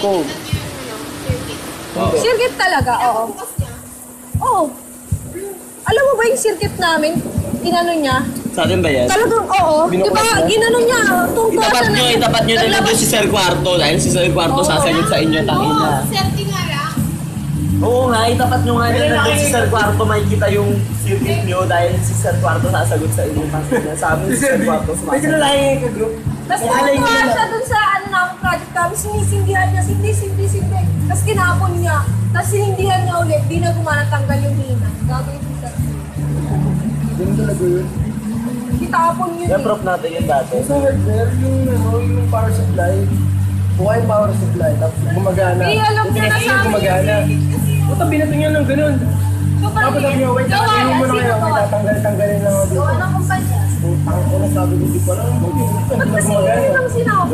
code. Wow. Circuit talaga, oo. Oo. Alam mo ba yung circuit namin? Inano niya? Sa atin ba yan? Talagang oo. Di ba? Ginano niya. Itapat nyo na lang doon si Sir Cuarto dahil si Sir Cuarto sasagot sa inyo, tangin na. Swerte nga lang. Oo nga, itapat nyo nga na doon si Sir Cuarto, makikita yung circuit nyo dahil si Sir Cuarto sasagot sa inyo. Sabi si Sir Cuarto sumasagot. May kinalahin ka, group. Tapos tuwa siya dun sa ano namin project kami, sinisindihan niya, sindi. Tapos kinapon niya. Tapos sinindihan niya ulit, di na gumana tanggal yung hina. Gagawin ko sa Ganun talaga yun. Kitapon yun Kaya eh. prop natin yung dati. Sa hardware, yung power supply, buka yung power supply, tapos gumagana. Eh, alam niya na sa amin. Gumagana. Puta, binato niya ng ganun. Tapos sabi niya, wait, inom mo na kayo, may tatanggalin lang ako dito. Gawa ng kumpanya. Putang ko na sabi ko, di ko alam. Hindi Ba't na kasi gumagana. yun ang sinabi?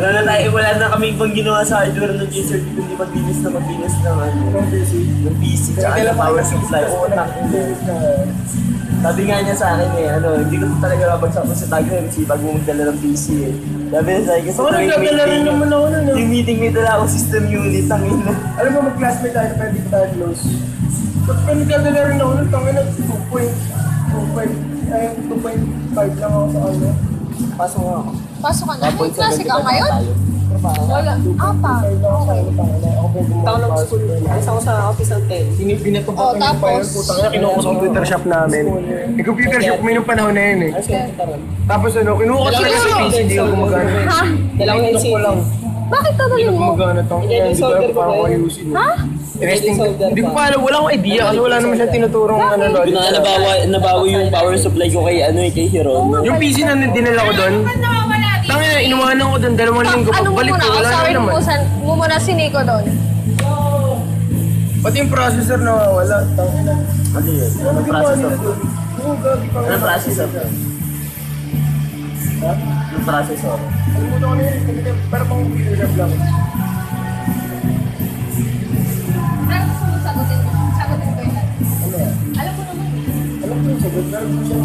Wala na kaming pang ginawa sa hardware ng user dito, hindi magbinis ng Yung PC. ng PC, tsaka Kaya ng power supply. Oo, nakakilis na. Sabi nga niya sa akin eh, hindi ko talaga mabagsak mo sa tag na sipag mo magdala ng PC eh. Sabi niya sa akin, kasi Oo, nagdadala rin naman ako nun. yung meeting may dala akong system unit, tangin na. Alam mo, mag-classmate tayo, pwede ko tayo close. Ba't pa nagdadala rin ako nun, tangin na 2.5 lang ako sa ano. Pasok nga ako. Pasok ka na. May klase ka ngayon? Wala. Pa. Okay. Tangan ng school. Alis ako sa office ng 10. Binato Oh, pa yung fire, tapos? putang na, kinuha ko sa computer shop namin. May computer shop kami nung panahon na yun eh. Tapos ano, kinuha ko sila sa PC, hindi ako gumagana. Ha? Dalawang Ito ko lang. Bakit Hindi tatalin na mo? gumagana tong hindi ko alam paano ko ayusin. Ha? Hindi ko pa alam, wala akong idea kasi wala naman siya tinuturong ano logic. Nabawi yung power supply ko kay kay Hiron. Yung PC na dinala ko doon, Ba't nawawala dito? tangin na, inuwanan ko doon, 2 linggo, Ano mo pagbalik muna? ko, wala Sorry, na naman. mo muna si Nico doon. Pati yung processor nawawala, tangin na. Ano yun? Ano Anong ginawa processor? nila doon? Oo, gagi pa. Anong processor? Ha? Yung processor. Alimutan ko na yun, pero pang computer shop lang. Ano gusto mo sagutin mo? Sagutin ko yun. Ano yan? Alam ko naman. Alam ko yung sagot, pero kung siya